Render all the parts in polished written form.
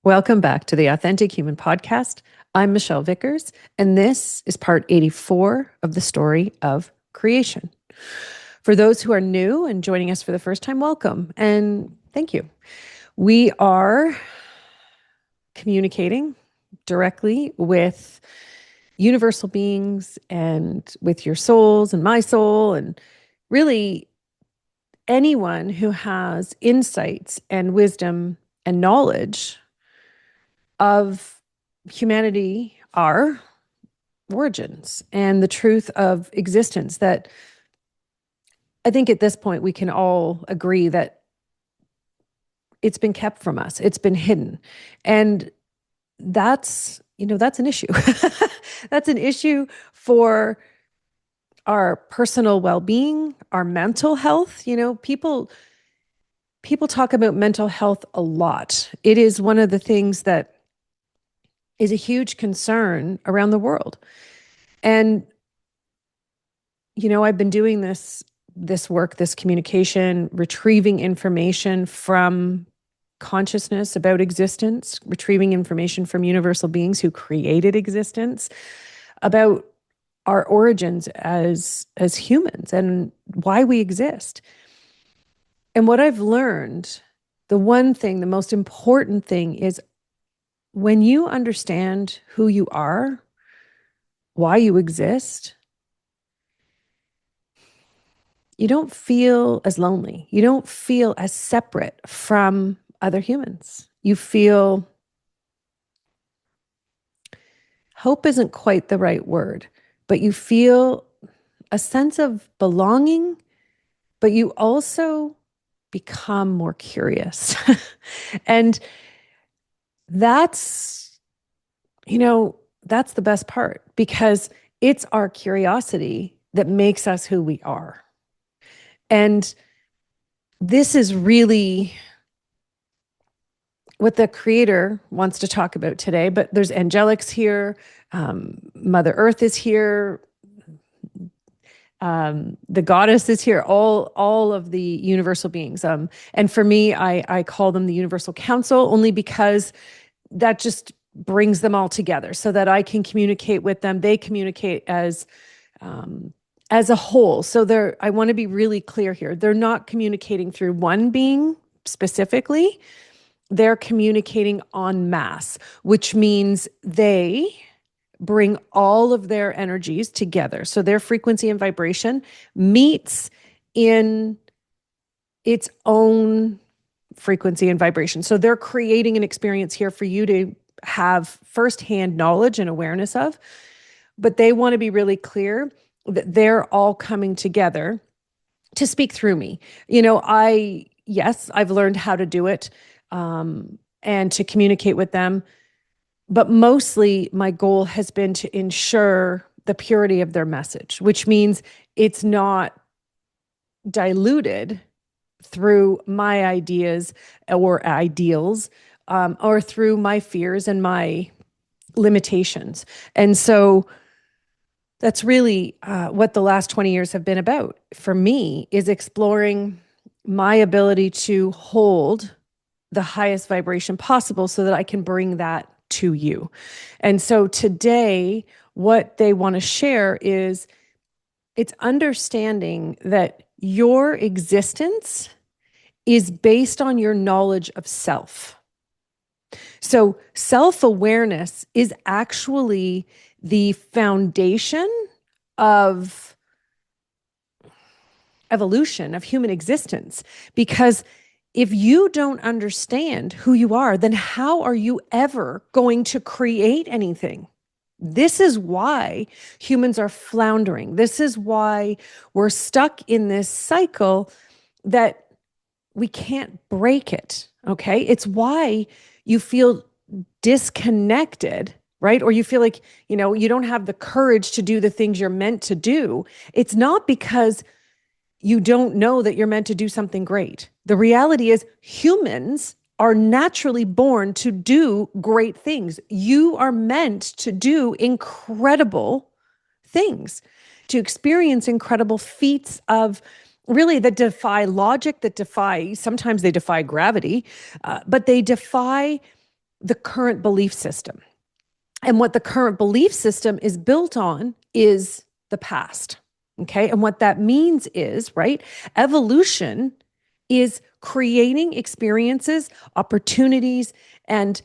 Welcome back to the Authentic Human Podcast. I'm Michelle Vickers, and this is part 84 of the story of creation. For those who are new and joining us for the first time, welcome and thank you. We are communicating directly with universal beings and with your souls and my soul, and really anyone who has insights and wisdom and knowledge of humanity, our origins, and the truth of existence, that I think at this point we can all agree that it's been kept from us, it's been hidden. And that's an issue. That's an issue for our personal well-being, our mental health. People talk about mental health a lot. It is one of the things that is a huge concern around the world. And, I've been doing this work, this communication, retrieving information from consciousness about existence, retrieving information from universal beings who created existence, about our origins as humans and why we exist. And what I've learned, the most important thing is, when you understand who you are, why you exist, you don't feel as lonely. You don't feel as separate from other humans. You feel, hope isn't quite the right word, but you feel a sense of belonging, but you also become more curious. And that's the best part, because it's our curiosity that makes us who we are. And this is really what the Creator wants to talk about today. But there's angelics here, Mother Earth is here, the goddess is here, all of the universal beings. And for me, I call them the Universal Council, only because that just brings them all together so that I can communicate with them. They communicate as a whole. So I want to be really clear here. They're not communicating through one being specifically. They're communicating en masse, which means they bring all of their energies together. So their frequency and vibration meets in its own frequency and vibration. So they're creating an experience here for you to have firsthand knowledge and awareness of. But they want to be really clear that they're all coming together to speak through me. I've learned how to do it, and to communicate with them. But mostly my goal has been to ensure the purity of their message, which means it's not diluted through my ideas or ideals, or through my fears and my limitations. And so that's really what the last 20 years have been about for me, is exploring my ability to hold the highest vibration possible so that I can bring that to you. And so today, what they want to share is, it's understanding that your existence is based on your knowledge of self. So self-awareness is actually the foundation of evolution, of human existence. Because if you don't understand who you are, then how are you ever going to create anything? This is why humans are floundering. This is why we're stuck in this cycle that we can't break it, okay? It's why you feel disconnected, right? Or you feel like, you don't have the courage to do the things you're meant to do. It's not because you don't know that you're meant to do something great. The reality is, humans are naturally born to do great things. You are meant to do incredible things, to experience incredible feats of really that defy logic, sometimes they defy gravity, but they defy the current belief system. And what the current belief system is built on is the past. Okay. And what that means is, right, evolution is creating experiences, opportunities, and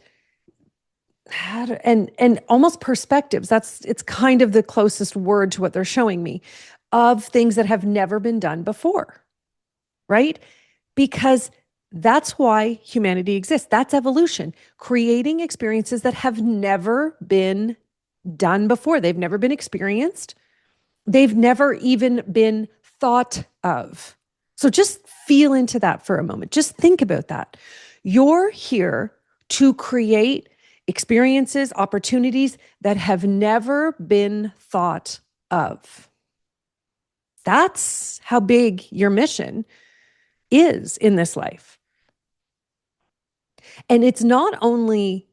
almost perspectives. It's kind of the closest word to what they're showing me, of things that have never been done before, right? Because that's why humanity exists. That's evolution, creating experiences that have never been done before. They've never been experienced. They've never even been thought of. So just feel into that for a moment. Just think about that. You're here to create experiences, opportunities that have never been thought of. That's how big your mission is in this life. And it's not only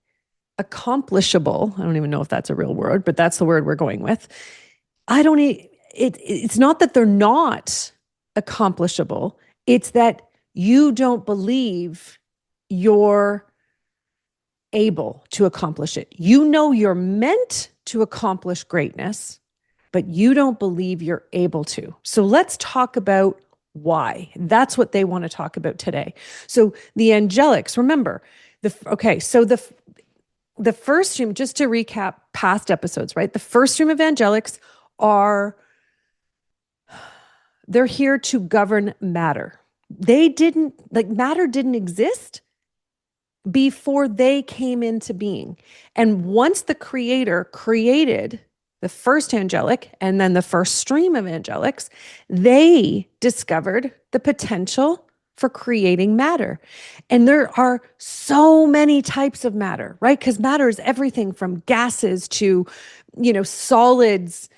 accomplishable. I don't even know if that's a real word, but that's the word we're going with. It's not that they're not accomplishable. It's that you don't believe you're able to accomplish it. You know you're meant to accomplish greatness, but you don't believe you're able to. So let's talk about why. That's what they want to talk about today. So the angelics, remember, the first stream, just to recap past episodes, right? The first stream of angelics they're here to govern matter. Matter didn't exist before they came into being. And once the creator created the first angelic and then the first stream of angelics, they discovered the potential for creating matter. And there are so many types of matter, right? Because matter is everything from gases to, solids,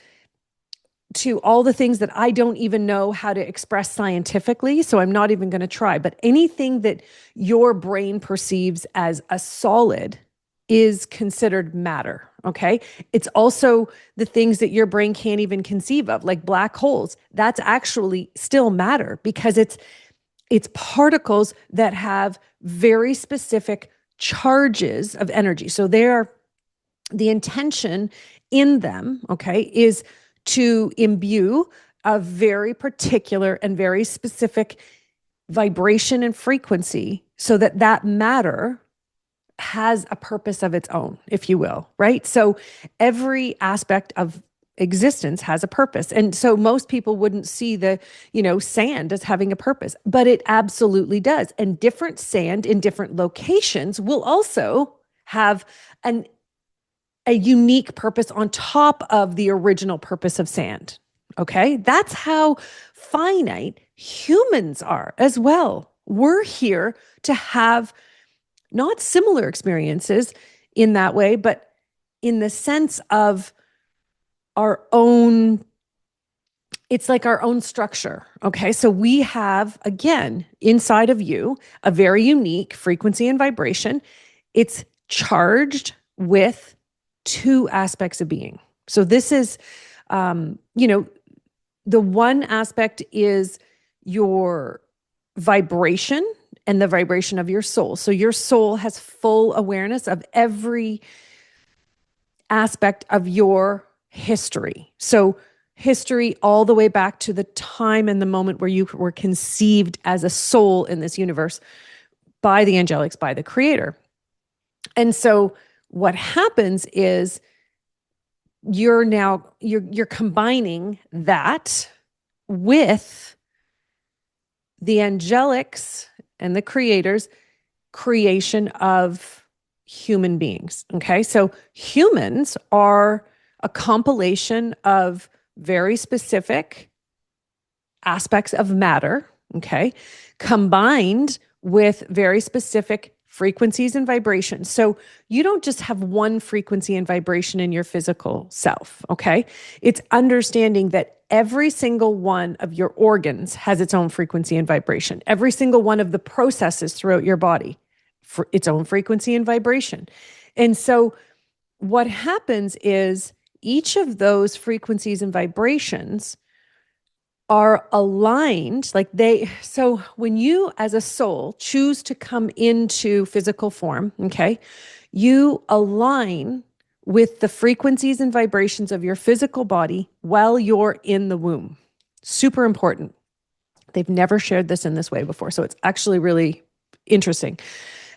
to all the things that I don't even know how to express scientifically. So I'm not even going to try. But anything that your brain perceives as a solid is considered matter. Okay. It's also the things that your brain can't even conceive of, like black holes. That's actually still matter because it's particles that have very specific charges of energy. So the intention in them, okay, is to imbue a very particular and very specific vibration and frequency so that matter has a purpose of its own, if you will, right? So every aspect of existence has a purpose. And so most people wouldn't see the, sand as having a purpose, but it absolutely does. And different sand in different locations will also have a unique purpose on top of the original purpose of sand. Okay. That's how finite humans are as well. We're here to have not similar experiences in that way, but in the sense of our own, it's like our own structure. Okay. So we have, again, inside of you, a very unique frequency and vibration. It's charged with two aspects of being. So this is, the one aspect is your vibration and the vibration of your soul. So your soul has full awareness of every aspect of your history. So history all the way back to the time and the moment where you were conceived as a soul in this universe by the angelics, by the creator. And so what happens is you're combining that with the angelics and the creators' creation of human beings. Okay. So humans are a compilation of very specific aspects of matter. Okay. Combined with very specific frequencies and vibrations. So you don't just have one frequency and vibration in your physical self, okay? It's understanding that every single one of your organs has its own frequency and vibration. Every single one of the processes throughout your body for its own frequency and vibration. And so what happens is each of those frequencies and vibrations are aligned, so when you as a soul choose to come into physical form, okay, you align with the frequencies and vibrations of your physical body while you're in the womb. Super important. They've never shared this in this way before. So it's actually really interesting.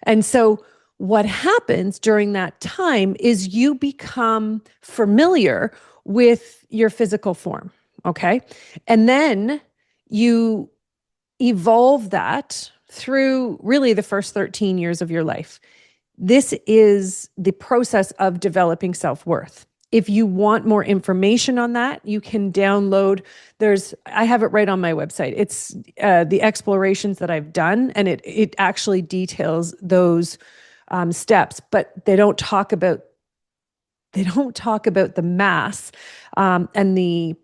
And so what happens during that time is you become familiar with your physical form. Okay. And then you evolve that through really the first 13 years of your life. This is the process of developing self-worth. If you want more information on that, you can download. I have it right on my website. It's the explorations that I've done, and it actually details those steps. But they don't talk about the mass and the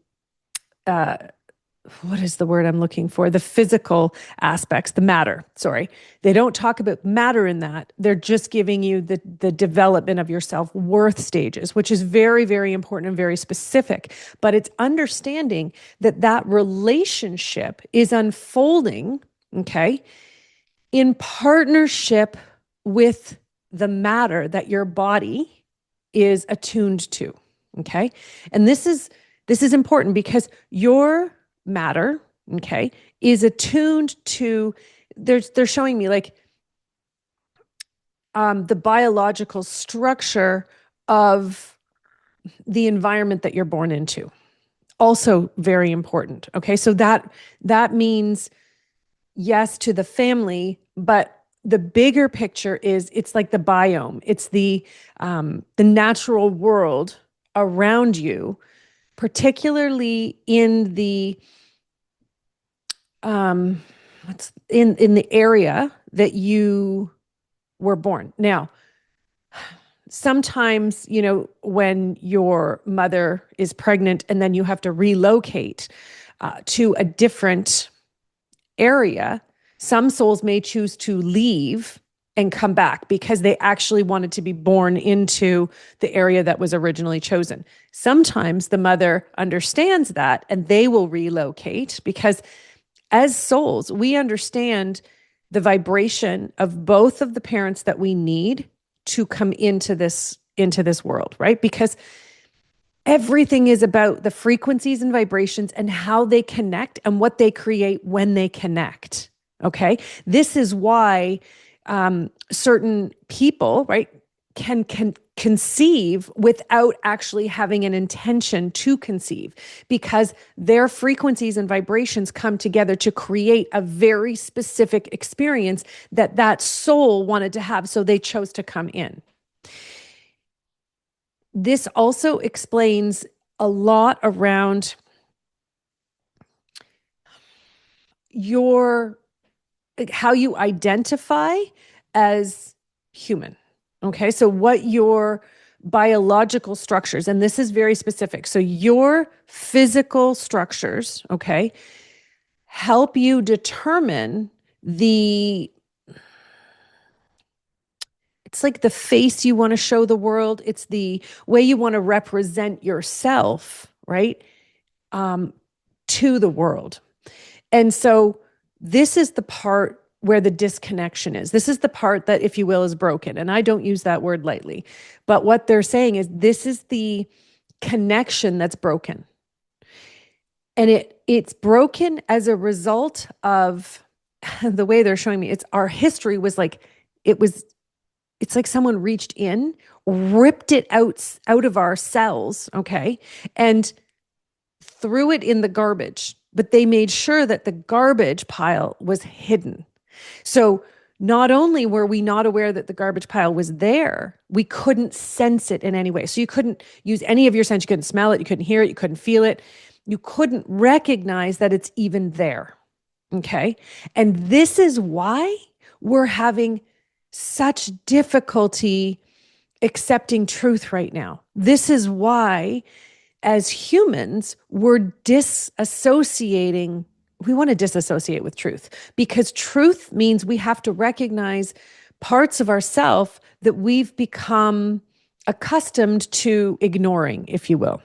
what is the word I'm looking for? The physical aspects, the matter. Sorry. They don't talk about matter in that. They're just giving you the development of your self-worth stages, which is very, very important and very specific. But it's understanding that relationship is unfolding, okay, in partnership with the matter that your body is attuned to, okay? And this is important because your matter, okay, is attuned to, they're showing me the biological structure of the environment that you're born into. Also very important. Okay. So that means yes to the family, but the bigger picture is it's like the biome. It's the natural world around you, particularly in the in the area that you were born. Now, sometimes, when your mother is pregnant and then you have to relocate to a different area, some souls may choose to leave and come back because they actually wanted to be born into the area that was originally chosen. Sometimes the mother understands that and they will relocate because as souls, we understand the vibration of both of the parents that we need to come into this world, right? Because everything is about the frequencies and vibrations and how they connect and what they create when they connect. Okay. This is why certain people, right, can conceive without actually having an intention to conceive, because their frequencies and vibrations come together to create a very specific experience that soul wanted to have. So they chose to come in. This also explains a lot around how you identify as human. Okay, so what your biological structures, and this is very specific. So your physical structures, okay, help you determine it's like the face you want to show the world. It's the way you want to represent yourself, right, to the world. And so this is the part where the disconnection is. This is the part that, if you will, is broken. And I don't use that word lightly. But what they're saying is this is the connection that's broken. And it's broken as a result of the way they're showing me. It's our history was like, it's like someone reached in, ripped it out of our cells, okay, and threw it in the garbage. But they made sure that the garbage pile was hidden. So not only were we not aware that the garbage pile was there, we couldn't sense it in any way. So you couldn't use any of your sense. You couldn't smell it. You couldn't hear it. You couldn't feel it. You couldn't recognize that it's even there. Okay. And this is why we're having such difficulty accepting truth right now. This is why, as humans, we're disassociating. We want to disassociate with truth, because truth means we have to recognize parts of ourselves that we've become accustomed to ignoring, if you will.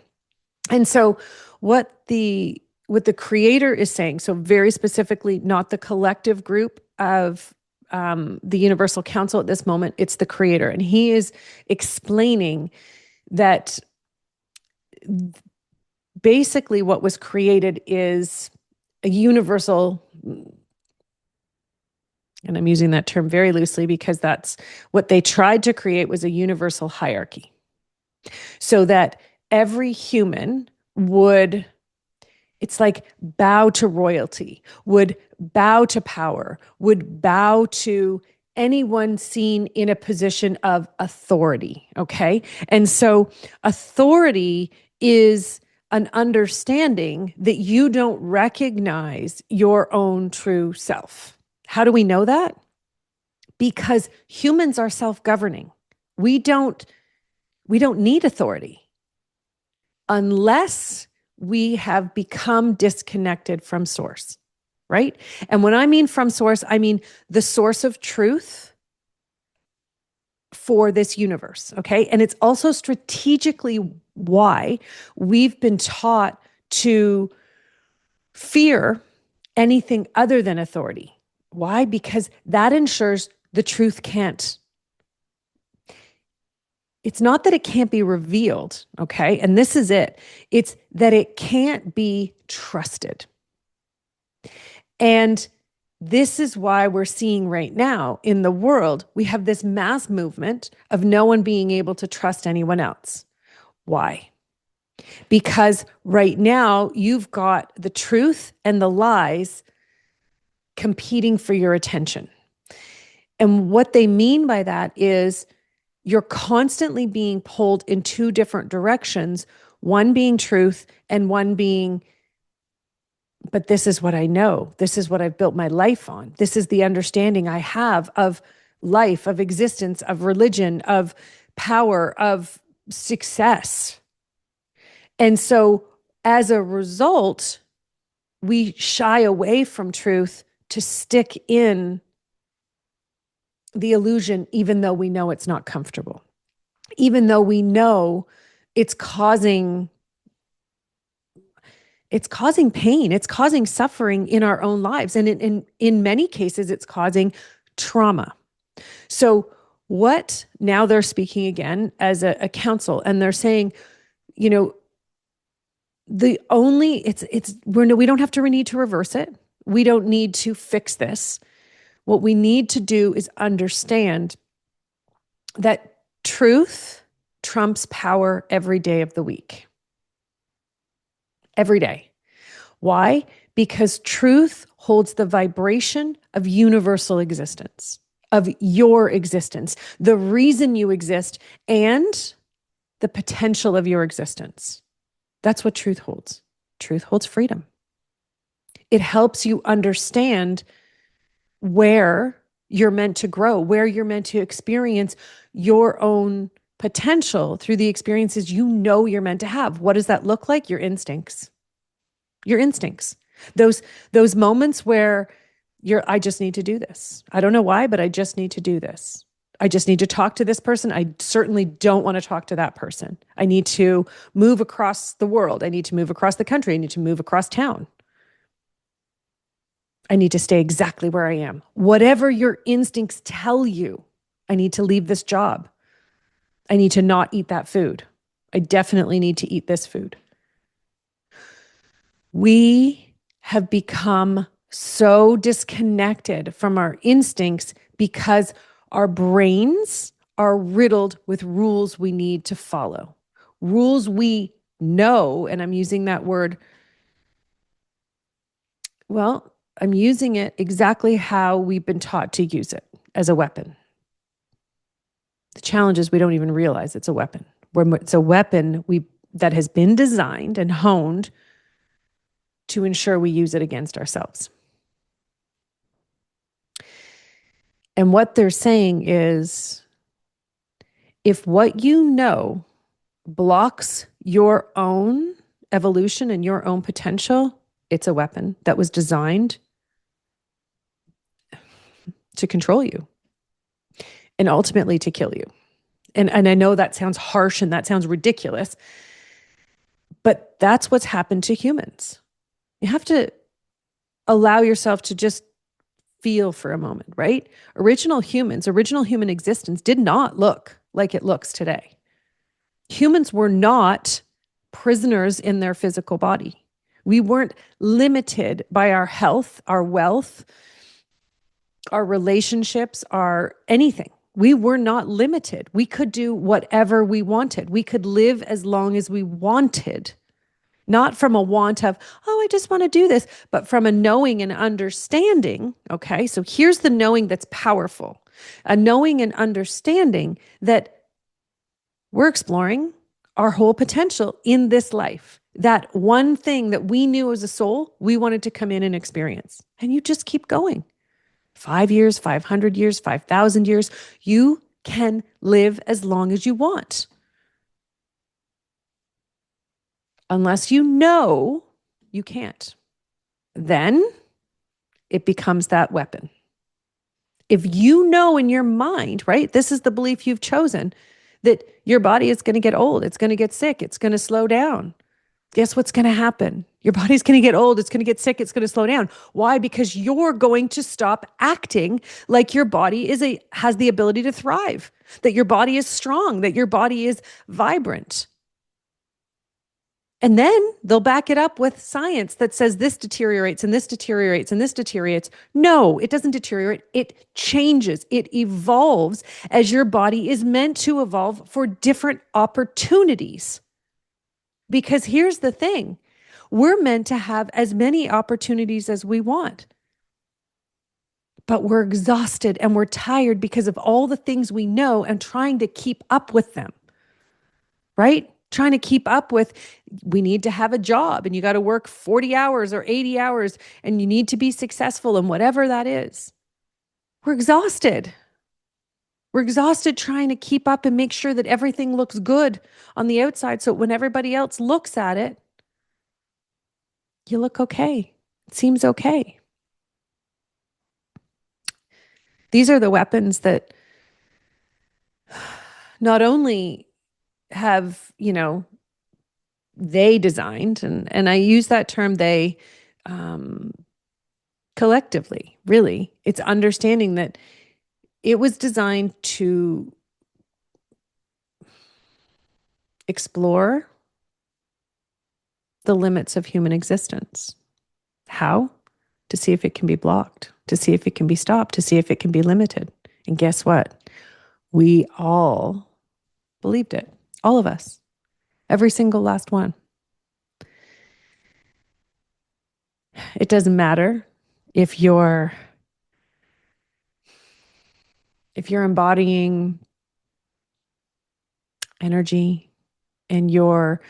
And so what what the creator is saying, so very specifically, not the collective group of the Universal Council at this moment, it's the creator. And he is explaining that basically what was created is a universal, and I'm using that term very loosely because that's what they tried to create, was a universal hierarchy. So that every human would, it's like bow to royalty, would bow to power, would bow to anyone seen in a position of authority. Okay. And so authority is an understanding that you don't recognize your own true self. How do we know that? Because humans are self-governing. We don't need authority unless we have become disconnected from source, right? And when I mean from source, I mean the source of truth for this universe, okay? And it's also strategically why we've been taught to fear anything other than authority. Why? Because that ensures the truth can't. It's not that it can't be revealed, okay? And this is it. It's that it can't be trusted. And this is why we're seeing right now in the world, we have this mass movement of no one being able to trust anyone else. Why? Because right now you've got the truth and the lies competing for your attention. And what they mean by that is you're constantly being pulled in two different directions, one being truth and one being, but this is what I know. This is what I've built my life on. This is the understanding I have of life, of existence, of religion, of power, of success. And so as a result, we shy away from truth to stick in the illusion, even though we know it's not comfortable, even though we know it's causing pain, it's causing suffering in our own lives. And in many cases, it's causing trauma. So what, now they're speaking again as a council, and they're saying, you know, we don't have to need to reverse it. We don't need to fix this. What we need to do is understand that truth trumps power every day of the week. Every day. Why? Because truth holds the vibration of universal existence, of your existence, the reason you exist, and the potential of your existence. That's what truth holds. Truth holds freedom. It helps you understand where you're meant to grow, where you're meant to experience your own potential through the experiences you know you're meant to have. What does that look like? Your instincts. Your instincts. Those moments where I just need to do this. I don't know why, but I just need to do this. I just need to talk to this person. I certainly don't want to talk to that person. I need to move across the world. I need to move across the country. I need to move across town. I need to stay exactly where I am. Whatever your instincts tell you, I need to leave this job. I need to not eat that food. I definitely need to eat this food. We have become so disconnected from our instincts because our brains are riddled with rules we need to follow. Rules we know, and I'm using that word, well, I'm using it exactly how we've been taught to use it, as a weapon. The challenge is we don't even realize it's a weapon. It's a weapon that has been designed and honed to ensure we use it against ourselves. And what they're saying is, if what you know blocks your own evolution and your own potential, it's a weapon that was designed to control you and ultimately to kill you. And I know that sounds harsh and that sounds ridiculous, but that's what's happened to humans. You have to allow yourself to just feel for a moment, right? Original humans, original human existence did not look like it looks today. Humans were not prisoners in their physical body. We weren't limited by our health, our wealth, our relationships, our anything. We were not limited. We could do whatever we wanted. We could live as long as we wanted, not from a want of, oh, I just want to do this, but from a knowing and understanding. Okay. So here's the knowing that's powerful, a knowing and understanding that we're exploring our whole potential in this life. That one thing that we knew as a soul, we wanted to come in and experience. And you just keep going. 5 years, 500 years, 5,000 years. You can live as long as you want. Unless you know you can't. Then it becomes that weapon. If you know in your mind, right, this is the belief you've chosen, that your body is going to get old, it's going to get sick, it's going to slow down. Guess what's going to happen? Your body's going to get old, it's going to get sick, it's going to slow down. Why? Because you're going to stop acting like your body has the ability to thrive, that your body is strong, that your body is vibrant. And then they'll back it up with science that says this deteriorates and this deteriorates and this deteriorates. No, it doesn't deteriorate. It changes. It evolves as your body is meant to evolve for different opportunities. Because here's the thing, we're meant to have as many opportunities as we want. But we're exhausted and we're tired because of all the things we know and trying to keep up with them, right? Trying to keep up with, we need to have a job and you got to work 40 hours or 80 hours and you need to be successful in whatever that is. We're exhausted. We're exhausted trying to keep up and make sure that everything looks good on the outside. So when everybody else looks at it, you look okay. It seems okay. These are the weapons that not only have, they designed, and I use that term they collectively, really. It's understanding that it was designed to explore the limits of human existence. How? To see if it can be blocked, to see if it can be stopped, to see if it can be limited. And guess what? We all believed it. All of us. Every single last one. It doesn't matter if you're embodying energy and you're,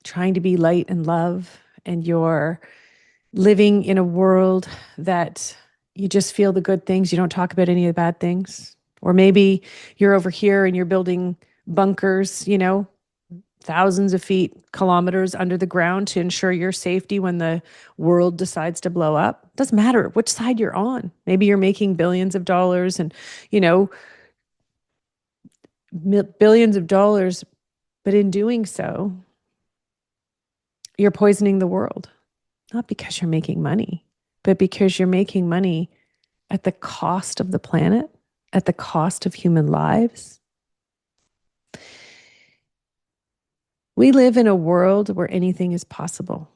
trying to be light and love, and you're living in a world that you just feel the good things, you don't talk about any of the bad things. Or maybe you're over here and you're building bunkers, thousands of feet, kilometers under the ground to ensure your safety when the world decides to blow up. Doesn't matter which side you're on. Maybe you're making billions of dollars and, billions of dollars, but in doing so, you're poisoning the world. Not because you're making money, but because you're making money at the cost of the planet, at the cost of human lives. We live in a world where anything is possible.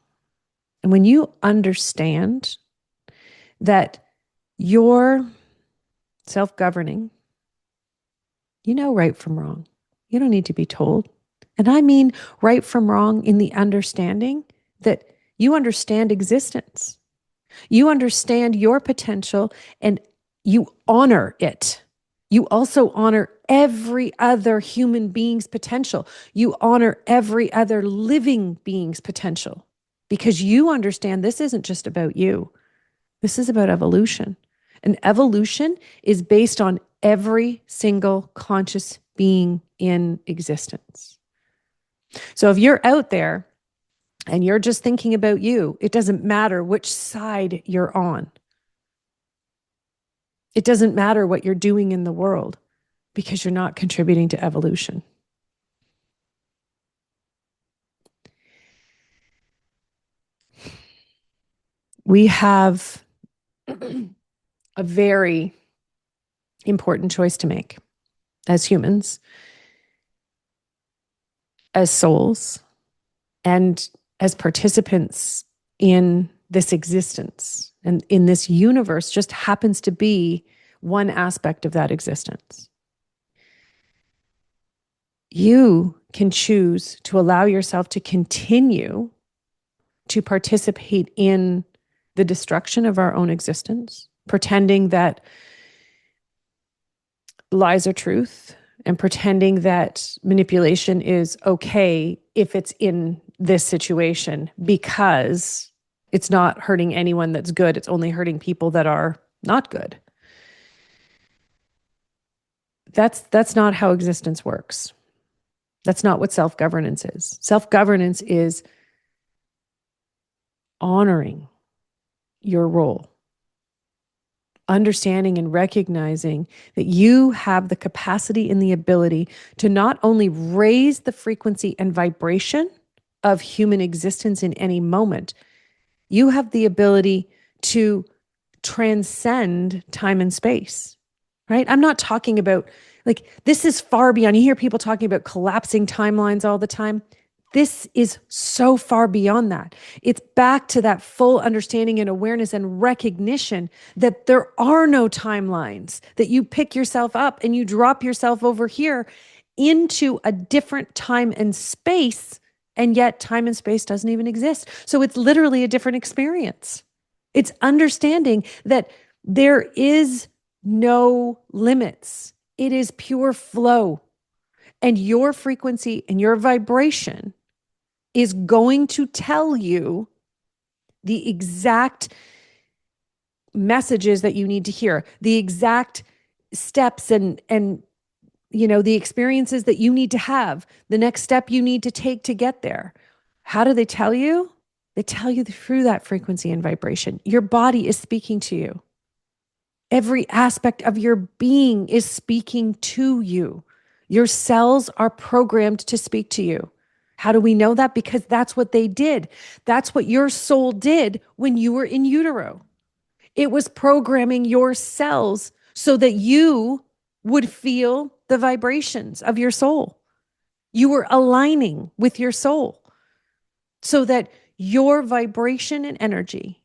And when you understand that you're self-governing, you know right from wrong. You don't need to be told. And I mean right from wrong in the understanding that you understand existence. You understand your potential and you honor it. You also honor every other human being's potential. You honor every other living being's potential because you understand this isn't just about you. This is about evolution. And evolution is based on every single conscious being in existence. So if you're out there and you're just thinking about you, it doesn't matter which side you're on. It doesn't matter what you're doing in the world because you're not contributing to evolution. We have a very important choice to make as humans, as souls, and as participants in this existence. And in this universe just happens to be one aspect of that existence. You can choose to allow yourself to continue to participate in the destruction of our own existence, pretending that lies are truth and pretending that manipulation is okay if it's in this situation because it's not hurting anyone that's good. It's only hurting people that are not good. That's not how existence works. That's not what self-governance is. Self-governance is honoring your role, understanding and recognizing that you have the capacity and the ability to not only raise the frequency and vibration of human existence in any moment, you have the ability to transcend time and space, right? I'm not talking about like, this is far beyond. You hear people talking about collapsing timelines all the time. This is so far beyond that. It's back to that full understanding and awareness and recognition that there are no timelines, that you pick yourself up and you drop yourself over here into a different time and space, and yet time and space doesn't even exist. So it's literally a different experience. It's understanding that there is no limits. It is pure flow. And your frequency and your vibration is going to tell you the exact messages that you need to hear, the exact steps and the experiences that you need to have, the next step you need to take to get there. How do they tell you? They tell you through that frequency and vibration. Your body is speaking to you. Every aspect of your being is speaking to you. Your cells are programmed to speak to you. How do we know that? Because that's what they did. That's what your soul did when you were in utero. It was programming your cells so that you would feel the vibrations of your soul. You were aligning with your soul so that your vibration and energy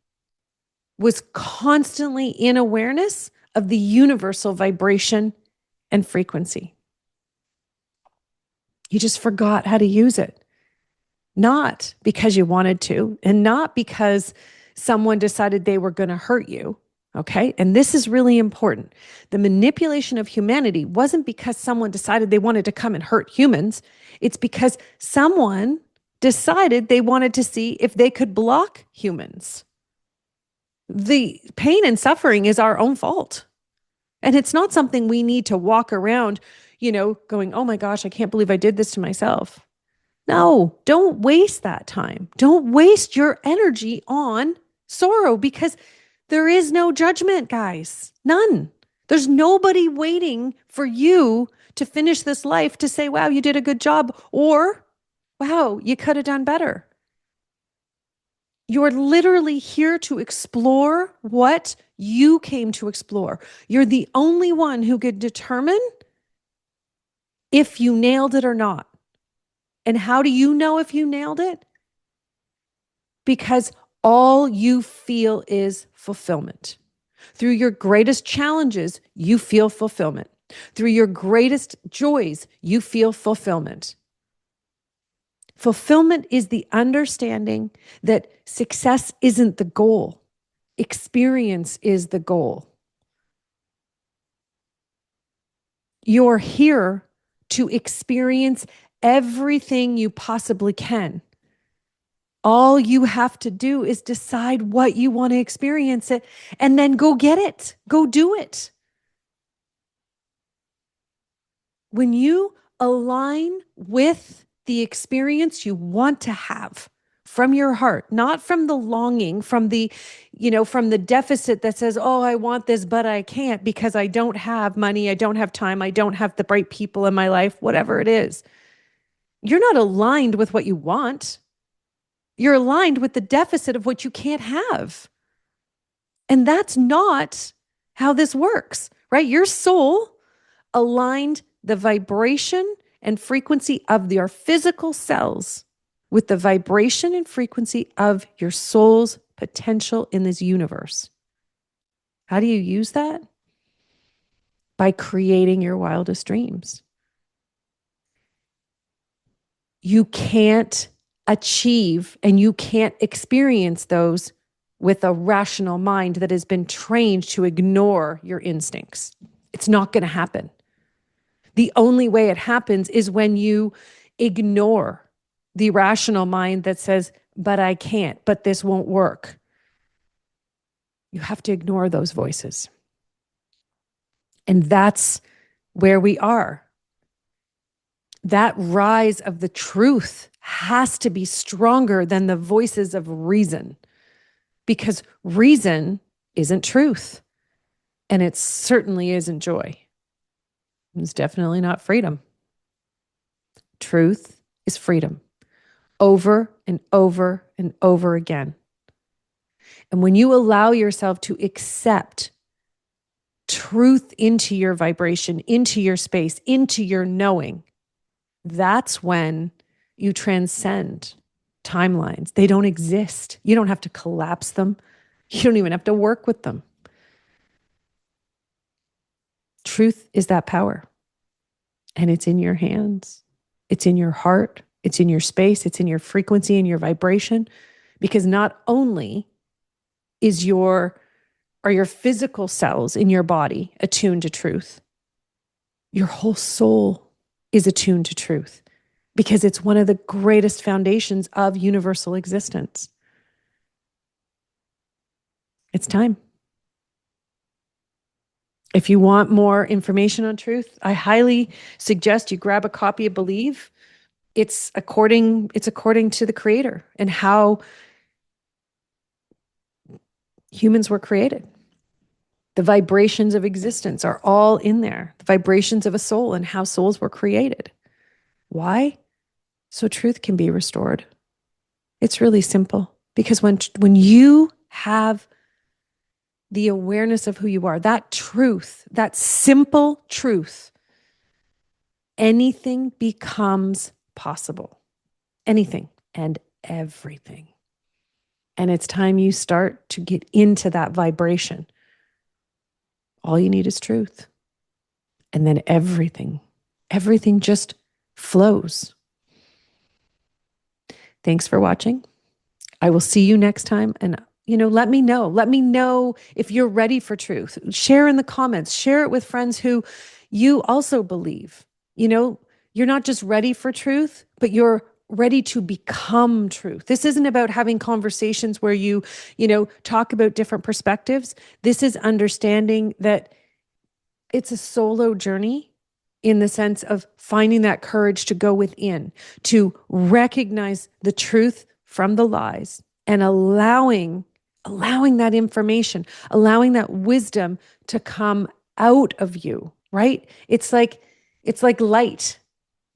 was constantly in awareness of the universal vibration and frequency. You just forgot how to use it. Not because you wanted to, and not because someone decided they were going to hurt you. Okay. And this is really important. The manipulation of humanity wasn't because someone decided they wanted to come and hurt humans. It's because someone decided they wanted to see if they could block humans. The pain and suffering is our own fault. And it's not something we need to walk around, going, oh my gosh, I can't believe I did this to myself. No, don't waste that time. Don't waste your energy on sorrow because there is no judgment, guys. None. There's nobody waiting for you to finish this life to say, wow, you did a good job, or wow, you could have done better. You're literally here to explore what you came to explore. You're the only one who could determine if you nailed it or not. And how do you know if you nailed it? Because all you feel is fulfillment. Through your greatest challenges, you feel fulfillment. Through your greatest joys, you feel fulfillment. Fulfillment is the understanding that success isn't the goal. Experience is the goal. You're here to experience everything you possibly can. All you have to do is decide what you want to experience it and then go get it. Go do it. When you align with the experience you want to have from your heart, not from the longing, from the deficit that says, oh, I want this, but I can't because I don't have money, I don't have time, I don't have the right people in my life, whatever it is. You're not aligned with what you want. You're aligned with the deficit of what you can't have. And that's not how this works, right? Your soul aligned the vibration and frequency of your physical cells with the vibration and frequency of your soul's potential in this universe. How do you use that? By creating your wildest dreams. You can't achieve and you can't experience those with a rational mind that has been trained to ignore your instincts. It's not going to happen. The only way it happens is when you ignore the rational mind that says, but I can't, but this won't work. You have to ignore those voices. And that's where we are. That rise of the truth has to be stronger than the voices of reason, because reason isn't truth. And it certainly isn't joy. It's definitely not freedom. Truth is freedom over and over and over again. And when you allow yourself to accept truth into your vibration, into your space, into your knowing, that's when you transcend timelines. They don't exist. You don't have to collapse them. You don't even have to work with them. Truth is that power. And it's in your hands. It's in your heart. It's in your space. It's in your frequency and your vibration. Because not only are your physical cells in your body attuned to truth, your whole soul is attuned to truth, because it's one of the greatest foundations of universal existence. It's time. If you want more information on truth, I highly suggest you grab a copy of Believe. It's according to the Creator and how humans were created. The vibrations of existence are all in there. The vibrations of a soul and how souls were created. Why? So truth can be restored. It's really simple, because when you have the awareness of who you are, that truth, that simple truth, anything becomes possible. Anything and everything. And it's time you start to get into that vibration. All you need is truth. And then everything just flows. Thanks for watching. I will see you next time. And, let me know. Let me know if you're ready for truth. Share in the comments. Share it with friends who you also believe. You're not just ready for truth, but you're ready to become truth. This isn't about having conversations where you talk about different perspectives. This is understanding that it's a solo journey, in the sense of finding that courage to go within, to recognize the truth from the lies, and allowing that information, allowing that wisdom to come out of you, right? It's like light,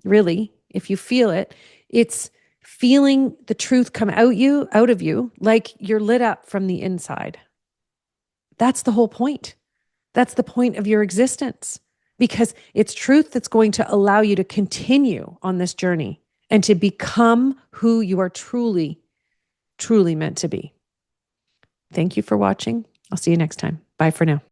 really, if you feel it. It's feeling the truth come out of you, like you're lit up from the inside. That's the whole point. That's the point of your existence, because it's truth that's going to allow you to continue on this journey and to become who you are truly, truly meant to be. Thank you for watching. I'll see you next time. Bye for now.